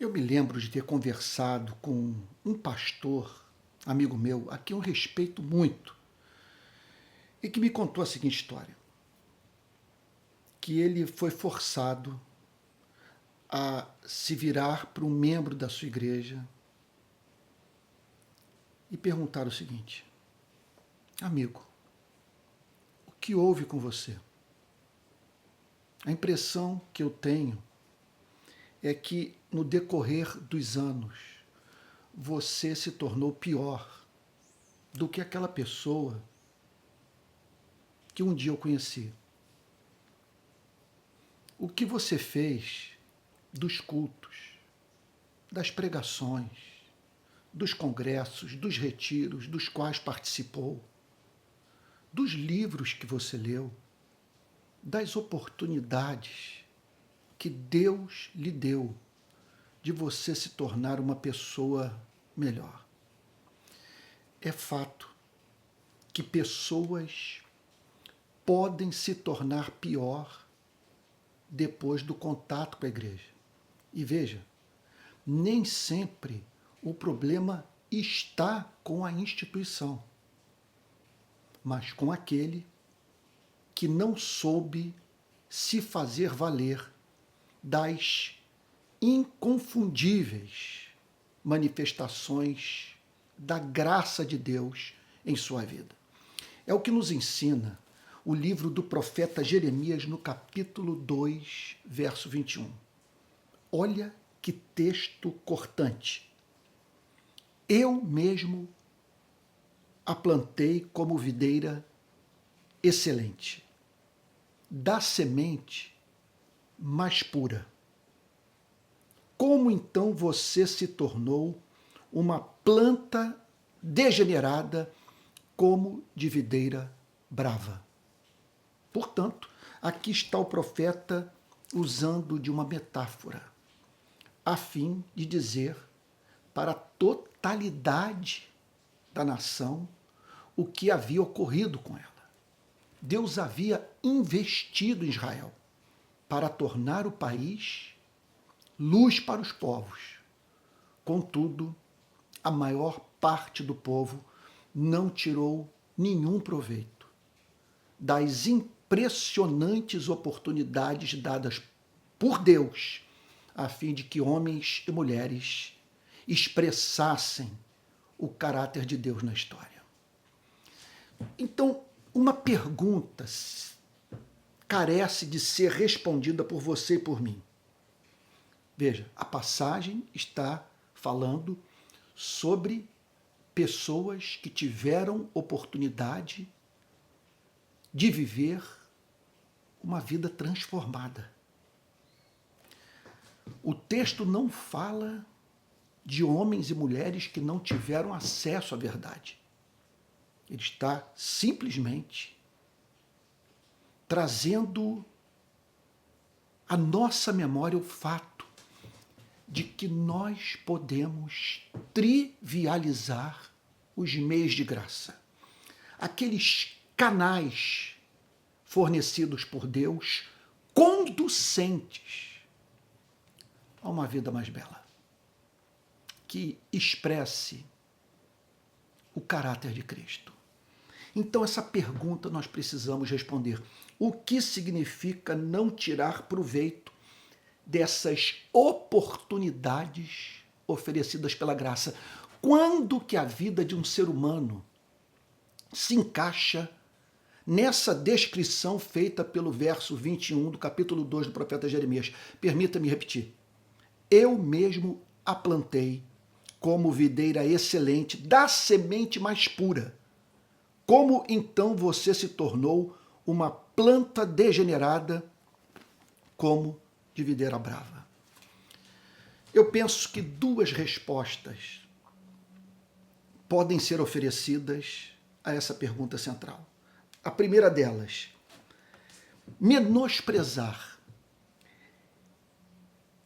Eu me lembro de ter conversado com um pastor, amigo meu, a quem eu respeito muito, e que me contou a seguinte história: que ele foi forçado a se virar para um membro da sua igreja e perguntar o seguinte: amigo, o que houve com você? A impressão que eu tenho é que no decorrer dos anos você se tornou pior do que aquela pessoa que um dia eu conheci. O que você fez dos cultos, das pregações, dos congressos, dos retiros dos quais participou, dos livros que você leu, das oportunidades que Deus lhe deu de você se tornar uma pessoa melhor. É fato que pessoas podem se tornar pior depois do contato com a igreja. E veja, nem sempre o problema está com a instituição, mas com aquele que não soube se fazer valer das inconfundíveis manifestações da graça de Deus em sua vida. É o que nos ensina o livro do profeta Jeremias no capítulo 2, verso 21. Olha que texto cortante. Eu mesmo a plantei como videira excelente, da semente mais pura. Como então você se tornou uma planta degenerada como de videira brava? Portanto, aqui está o profeta usando de uma metáfora, a fim de dizer para a totalidade da nação o que havia ocorrido com ela. Deus havia investido em Israel para tornar o país luz para os povos. Contudo, a maior parte do povo não tirou nenhum proveito das impressionantes oportunidades dadas por Deus, a fim de que homens e mulheres expressassem o caráter de Deus na história. Então, uma pergunta carece de ser respondida por você e por mim. Veja, a passagem está falando sobre pessoas que tiveram oportunidade de viver uma vida transformada. O texto não fala de homens e mulheres que não tiveram acesso à verdade. Ele está simplesmente trazendo à nossa memória o fato de que nós podemos trivializar os meios de graça. Aqueles canais fornecidos por Deus, conducentes a uma vida mais bela, que expresse o caráter de Cristo. Então, essa pergunta nós precisamos responder. O que significa não tirar proveito dessas oportunidades oferecidas pela graça? Quando que a vida de um ser humano se encaixa nessa descrição feita pelo verso 21 do capítulo 2 do profeta Jeremias? Permita-me repetir. Eu mesmo a plantei como videira excelente, da semente mais pura. Como então você se tornou uma planta degenerada como de videira brava? Eu penso que duas respostas podem ser oferecidas a essa pergunta central. A primeira delas, menosprezar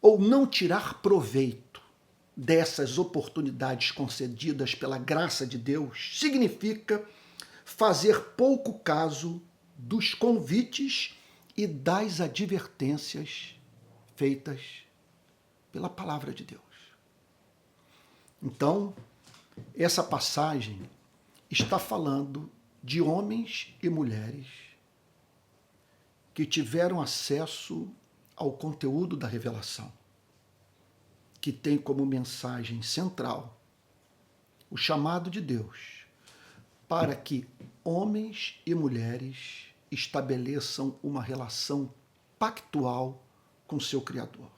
ou não tirar proveito dessas oportunidades concedidas pela graça de Deus significa fazer pouco caso dos convites e das advertências feitas pela palavra de Deus. Então, essa passagem está falando de homens e mulheres que tiveram acesso ao conteúdo da revelação, que tem como mensagem central o chamado de Deus para que homens e mulheres estabeleçam uma relação pactual com seu Criador.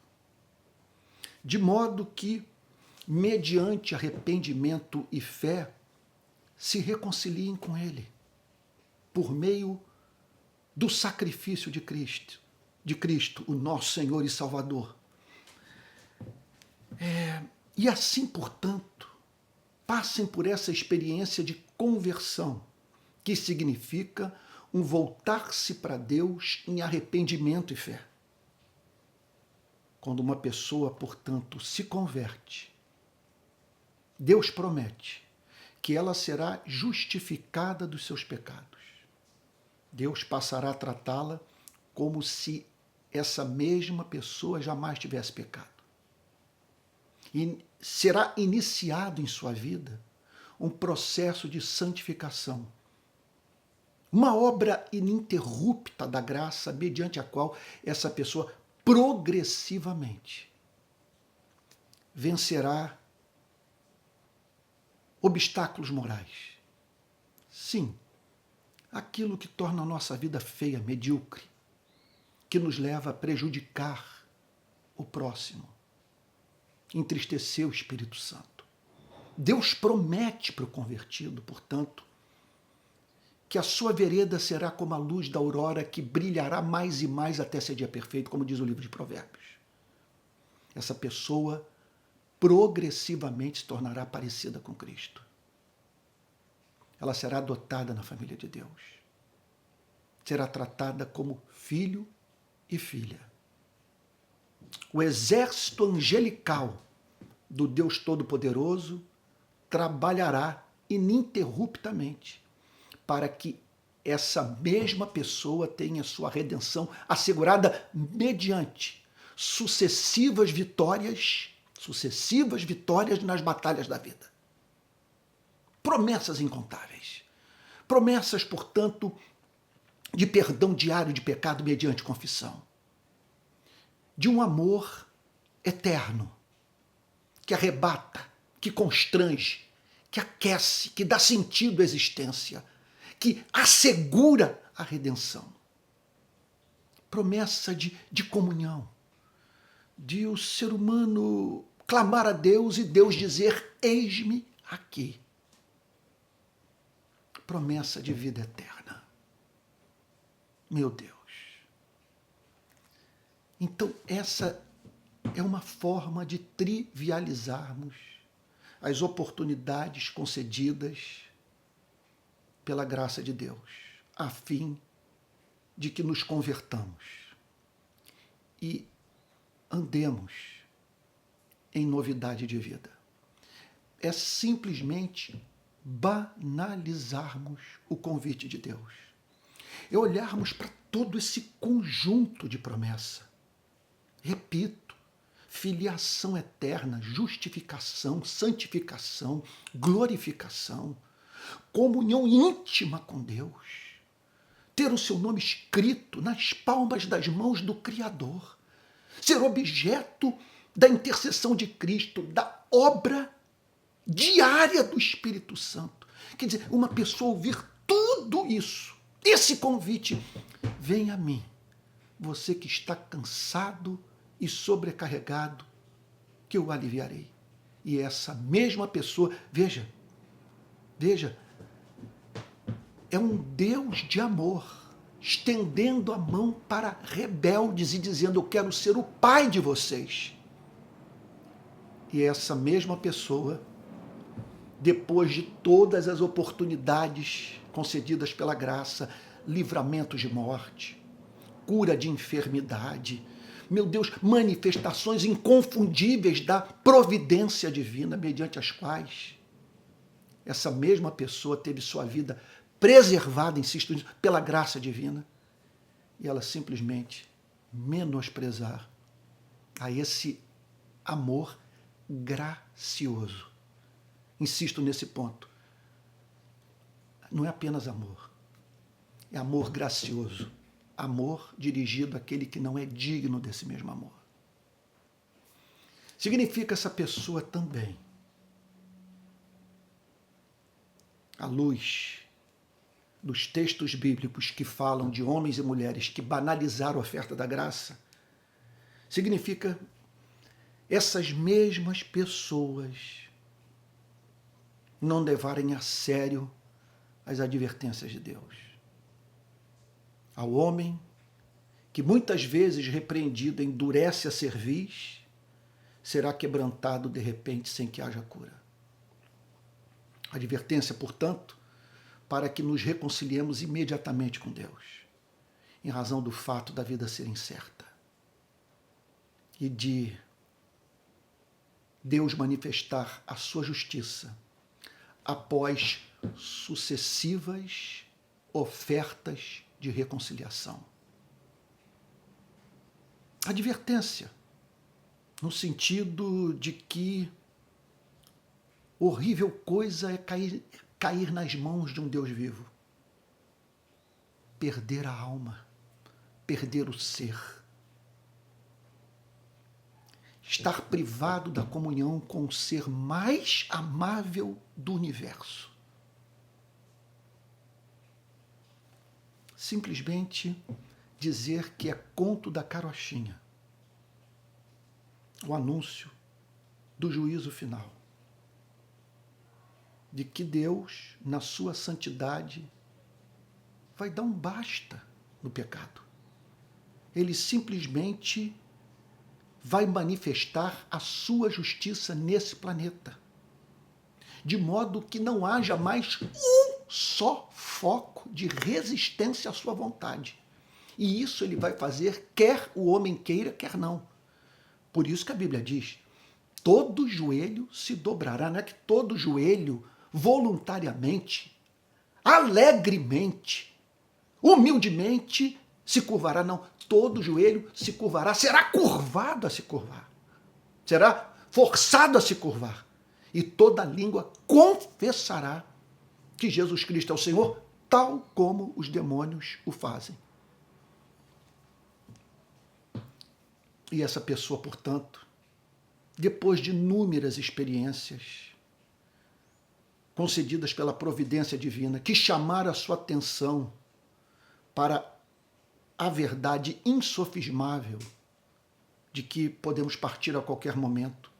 De modo que, mediante arrependimento e fé, se reconciliem com Ele, por meio do sacrifício de Cristo, o nosso Senhor e Salvador. E assim, portanto, passem por essa experiência de conversão, que significa um voltar-se para Deus em arrependimento e fé. Quando uma pessoa, portanto, se converte, Deus promete que ela será justificada dos seus pecados. Deus passará a tratá-la como se essa mesma pessoa jamais tivesse pecado. E será iniciado em sua vida um processo de santificação, uma obra ininterrupta da graça, mediante a qual essa pessoa progressivamente vencerá obstáculos morais. Sim, aquilo que torna a nossa vida feia, medíocre, que nos leva a prejudicar o próximo, entristecer o Espírito Santo. Deus promete para o convertido, portanto, que a sua vereda será como a luz da aurora que brilhará mais e mais até ser dia perfeito, como diz o livro de Provérbios. Essa pessoa progressivamente se tornará parecida com Cristo. Ela será adotada na família de Deus. Será tratada como filho e filha. O exército angelical do Deus Todo-Poderoso trabalhará ininterruptamente para que essa mesma pessoa tenha sua redenção assegurada mediante sucessivas vitórias nas batalhas da vida. Promessas incontáveis. Promessas, portanto, de perdão diário de pecado mediante confissão. De um amor eterno, que arrebata, que constrange, que aquece, que dá sentido à existência, que assegura a redenção. Promessa de comunhão, de o ser humano clamar a Deus e Deus dizer: eis-me aqui. Promessa de vida eterna. Meu Deus. Então, essa é uma forma de trivializarmos as oportunidades concedidas pela graça de Deus, a fim de que nos convertamos e andemos em novidade de vida. É simplesmente banalizarmos o convite de Deus. É olharmos para todo esse conjunto de promessa. Repito, filiação eterna, justificação, santificação, glorificação, comunhão íntima com Deus, ter o seu nome escrito nas palmas das mãos do Criador, ser objeto da intercessão de Cristo, da obra diária do Espírito Santo. Quer dizer, uma pessoa ouvir tudo isso, esse convite: vem a mim, você que está cansado e sobrecarregado, que eu aliviarei. E essa mesma pessoa, veja, é um Deus de amor, estendendo a mão para rebeldes e dizendo: eu quero ser o pai de vocês. E essa mesma pessoa, depois de todas as oportunidades concedidas pela graça, livramentos de morte, cura de enfermidade, meu Deus, manifestações inconfundíveis da providência divina, mediante as quais essa mesma pessoa teve sua vida preservada, insisto nisso, pela graça divina, e ela simplesmente menosprezar a esse amor gracioso insisto nesse ponto, não é apenas amor, é amor gracioso, amor dirigido àquele que não é digno desse mesmo amor. Significa essa pessoa também, à luz dos textos bíblicos que falam de homens e mulheres que banalizaram a oferta da graça, significa essas mesmas pessoas não levarem a sério as advertências de Deus. Ao homem que muitas vezes repreendido endurece a cerviz, será quebrantado de repente sem que haja cura. Advertência, portanto, para que nos reconciliemos imediatamente com Deus, em razão do fato da vida ser incerta e de Deus manifestar a sua justiça após sucessivas ofertas de reconciliação. Advertência, no sentido de que horrível coisa é cair nas mãos de um Deus vivo. Perder a alma, perder o ser. Estar privado da comunhão com o ser mais amável do universo. Simplesmente dizer que é conto da carochinha. O anúncio do juízo final. De que Deus, na sua santidade, vai dar um basta no pecado. Ele simplesmente vai manifestar a sua justiça nesse planeta, de modo que não haja mais um só foco de resistência à sua vontade. E isso ele vai fazer quer o homem queira, quer não. Por isso que a Bíblia diz, todo joelho se dobrará, não é que todo joelho voluntariamente, alegremente, humildemente se curvará, não. Todo joelho se curvará, será curvado a se curvar, será forçado a se curvar, e toda língua confessará que Jesus Cristo é o Senhor, tal como os demônios o fazem. E essa pessoa, portanto, depois de inúmeras experiências concedidas pela providência divina, que chamaram a sua atenção para a verdade insofismável de que podemos partir a qualquer momento.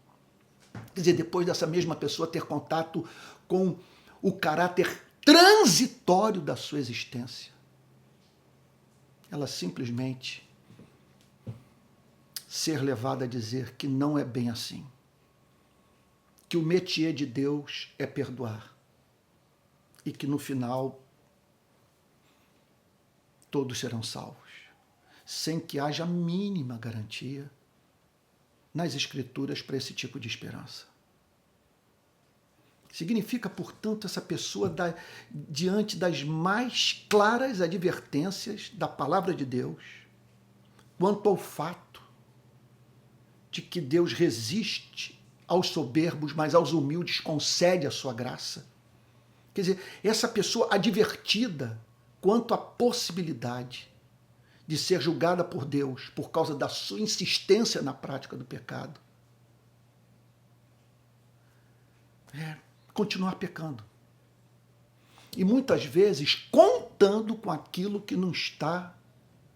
Quer dizer, depois dessa mesma pessoa ter contato com o caráter transitório da sua existência, ela simplesmente ser levada a dizer que não é bem assim, que o métier de Deus é perdoar e que no final todos serão salvos, sem que haja a mínima garantia nas Escrituras para esse tipo de esperança. Significa, portanto, essa pessoa diante das mais claras advertências da palavra de Deus quanto ao fato de que Deus resiste aos soberbos, mas aos humildes concede a sua graça. Quer dizer, essa pessoa advertida quanto à possibilidade de ser julgada por Deus por causa da sua insistência na prática do pecado, continuar pecando. E muitas vezes contando com aquilo que não está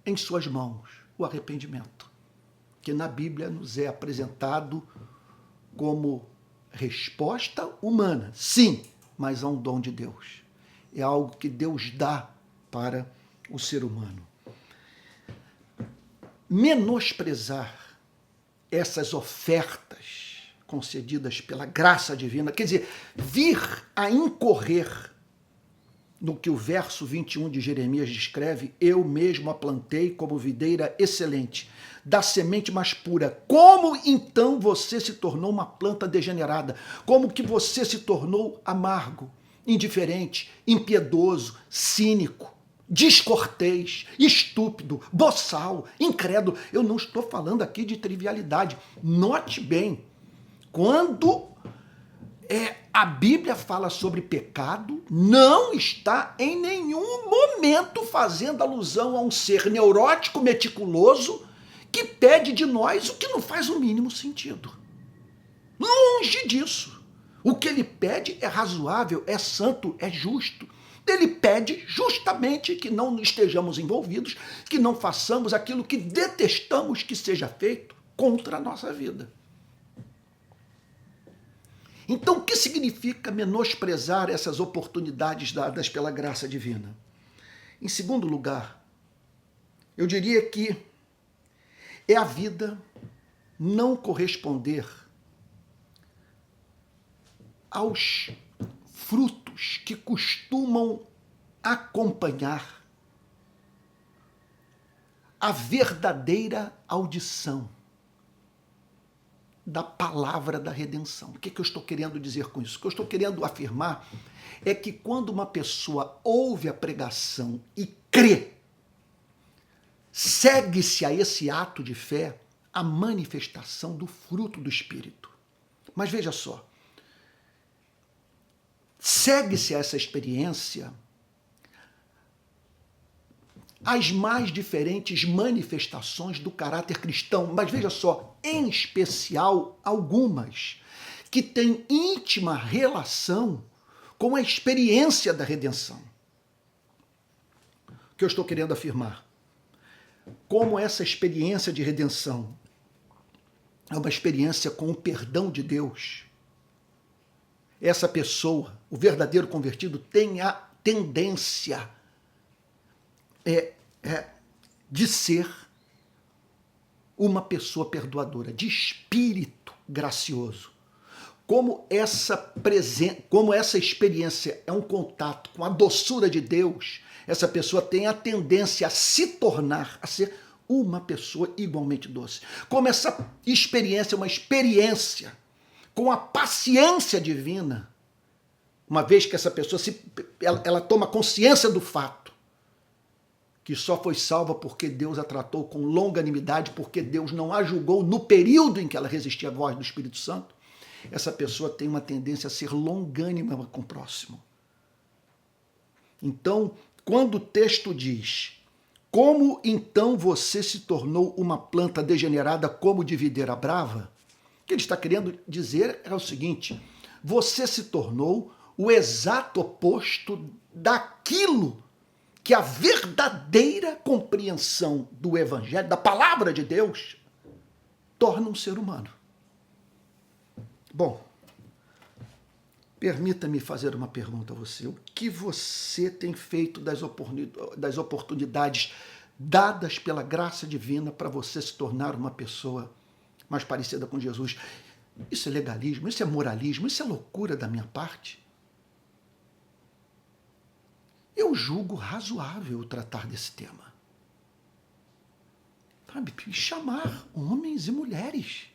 em suas mãos, o arrependimento, que na Bíblia nos é apresentado como resposta humana, sim, mas é um dom de Deus. É algo que Deus dá para o ser humano. Menosprezar essas ofertas concedidas pela graça divina, quer dizer, vir a incorrer no que o verso 21 de Jeremias descreve, eu mesmo a plantei como videira excelente, da semente mais pura. Como então você se tornou uma planta degenerada? Como que você se tornou amargo, indiferente, impiedoso, cínico, descortês, estúpido, boçal, incrédulo? Eu não estou falando aqui de trivialidade. Note bem, quando A Bíblia fala sobre pecado, não está em nenhum momento fazendo alusão a um ser neurótico, meticuloso, que pede de nós o que não faz o mínimo sentido. Longe disso. O que ele pede é razoável, é santo, é justo. Ele pede justamente que não estejamos envolvidos, que não façamos aquilo que detestamos que seja feito contra a nossa vida. Então, o que significa menosprezar essas oportunidades dadas pela graça divina? Em segundo lugar, eu diria que é a vida não corresponder aos frutos que costumam acompanhar a verdadeira audição da palavra da redenção. O que eu estou querendo dizer com isso? O que eu estou querendo afirmar é que quando uma pessoa ouve a pregação e crê, segue-se a esse ato de fé a manifestação do fruto do Espírito. Mas veja só, segue-se a essa experiência as mais diferentes manifestações do caráter cristão, mas veja só, em especial algumas que têm íntima relação com a experiência da redenção. O que eu estou querendo afirmar? Como essa experiência de redenção é uma experiência com o perdão de Deus, essa pessoa, o verdadeiro convertido, tem a tendência de ser uma pessoa perdoadora, de espírito gracioso. Como essa experiência é um contato com a doçura de Deus, essa pessoa tem a tendência a se tornar, a ser uma pessoa igualmente doce. Como essa experiência é uma experiência com a paciência divina, uma vez que essa pessoa ela toma consciência do fato que só foi salva porque Deus a tratou com longanimidade, porque Deus não a julgou no período em que ela resistia à voz do Espírito Santo, essa pessoa tem uma tendência a ser longânima com o próximo. Então, quando o texto diz: como então você se tornou uma planta degenerada como de videira brava? O que ele está querendo dizer é o seguinte: você se tornou o exato oposto daquilo que a verdadeira compreensão do Evangelho, da palavra de Deus, torna um ser humano. Bom, permita-me fazer uma pergunta a você. O que você tem feito das oportunidades dadas pela graça divina para você se tornar uma pessoa mais parecida com Jesus? Isso é legalismo? Isso é moralismo? Isso é loucura da minha parte? Eu julgo razoável tratar desse tema. Sabe? Chamar homens e mulheres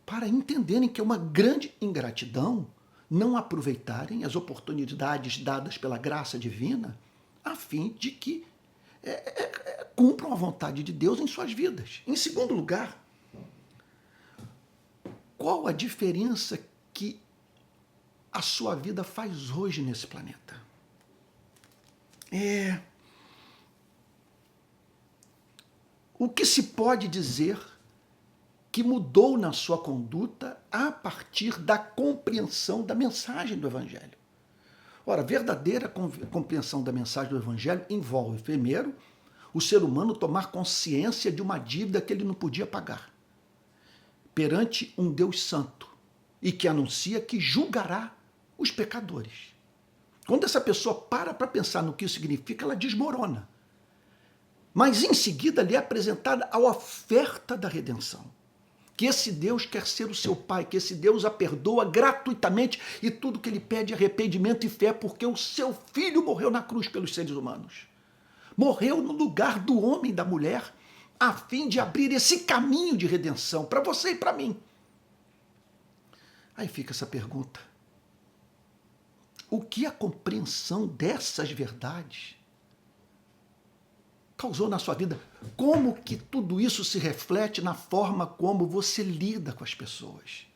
para entenderem que é uma grande ingratidão não aproveitarem as oportunidades dadas pela graça divina a fim de que cumpram a vontade de Deus em suas vidas. Em segundo lugar, qual a diferença que a sua vida faz hoje nesse planeta? O que se pode dizer que mudou na sua conduta a partir da compreensão da mensagem do Evangelho? Ora, a verdadeira compreensão da mensagem do Evangelho envolve, primeiro, o ser humano tomar consciência de uma dívida que ele não podia pagar perante um Deus santo e que anuncia que julgará os pecadores. Quando essa pessoa para pensar no que isso significa, ela desmorona. Mas em seguida lhe é apresentada a oferta da redenção. Que esse Deus quer ser o seu Pai, que esse Deus a perdoa gratuitamente e tudo que ele pede é arrependimento e fé, porque o seu Filho morreu na cruz pelos seres humanos. Morreu no lugar do homem e da mulher, a fim de abrir esse caminho de redenção para você e para mim. Aí fica essa pergunta: o que a compreensão dessas verdades causou na sua vida? Como que tudo isso se reflete na forma como você lida com as pessoas?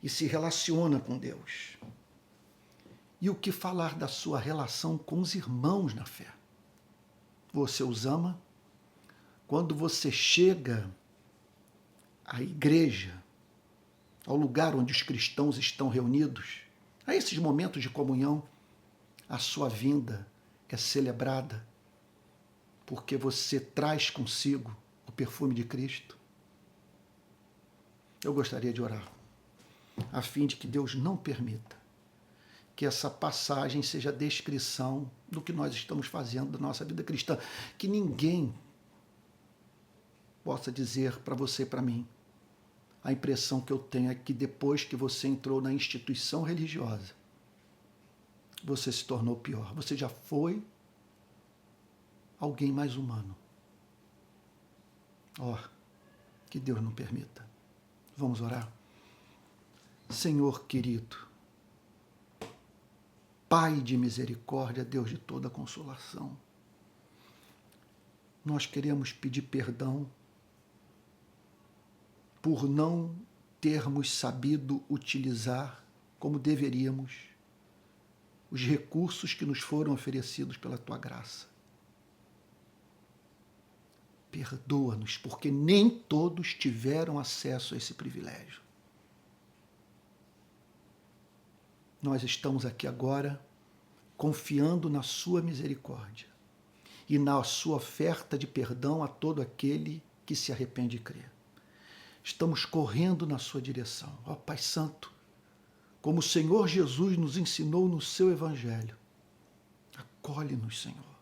e se relaciona com Deus. E o que falar da sua relação com os irmãos na fé? Você os ama? Quando você chega à igreja, ao lugar onde os cristãos estão reunidos, a esses momentos de comunhão, a sua vinda é celebrada porque você traz consigo o perfume de Cristo. Eu gostaria de orar, a fim de que Deus não permita que essa passagem seja a descrição do que nós estamos fazendo da nossa vida cristã. Que ninguém possa dizer para você e para mim, a impressão que eu tenho é que depois que você entrou na instituição religiosa, você se tornou pior. Você já foi alguém mais humano. Que Deus não permita. Vamos orar? Senhor querido, Pai de misericórdia, Deus de toda consolação, nós queremos pedir perdão por não termos sabido utilizar como deveríamos os recursos que nos foram oferecidos pela Tua graça. Perdoa-nos, porque nem todos tiveram acesso a esse privilégio. Nós estamos aqui agora confiando na sua misericórdia e na sua oferta de perdão a todo aquele que se arrepende e crê. Estamos correndo na sua direção. Pai Santo, como o Senhor Jesus nos ensinou no seu Evangelho, acolhe-nos, Senhor.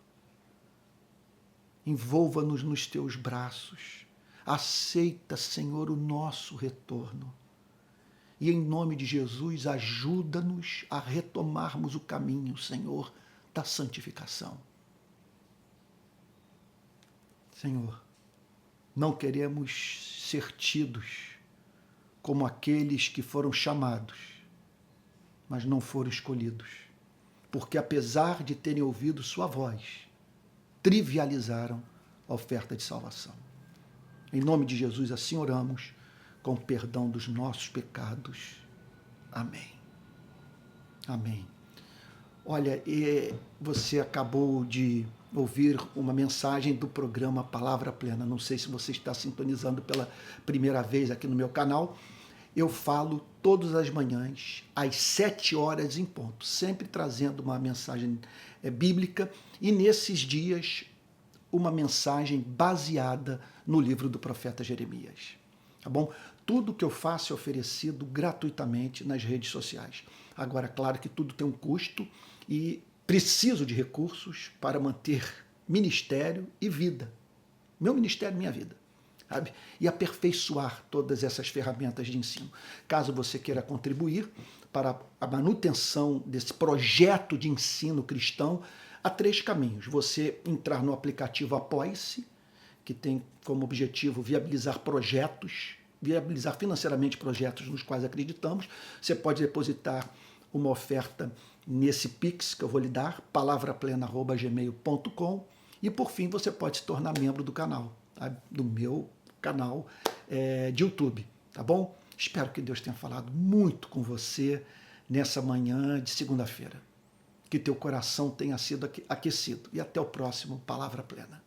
Envolva-nos nos teus braços. Aceita, Senhor, o nosso retorno. E em nome de Jesus, ajuda-nos a retomarmos o caminho, Senhor, da santificação. Senhor, não queremos ser tidos como aqueles que foram chamados, mas não foram escolhidos, porque apesar de terem ouvido sua voz, trivializaram a oferta de salvação. Em nome de Jesus, assim oramos, com perdão dos nossos pecados. Amém. Amém. Olha, você acabou de ouvir uma mensagem do programa Palavra Plena. Não sei se você está sintonizando pela primeira vez aqui no meu canal. Eu falo todas as manhãs, às 7 horas em ponto, sempre trazendo uma mensagem bíblica, e nesses dias uma mensagem baseada no livro do profeta Jeremias. Tá bom? Tudo que eu faço é oferecido gratuitamente nas redes sociais. Agora, claro que tudo tem um custo e preciso de recursos para manter ministério e vida. Meu ministério, minha vida. Sabe? E aperfeiçoar todas essas ferramentas de ensino. Caso você queira contribuir para a manutenção desse projeto de ensino cristão, há 3 caminhos. Você entrar no aplicativo Apoie-se, que tem como objetivo viabilizar financeiramente projetos nos quais acreditamos. Você pode depositar uma oferta nesse Pix que eu vou lhe dar, palavraplena@gmail.com, e por fim você pode se tornar membro do canal, tá? Do meu canal de YouTube, tá bom? Espero que Deus tenha falado muito com você nessa manhã de segunda-feira. Que teu coração tenha sido aquecido. E até o próximo Palavra Plena.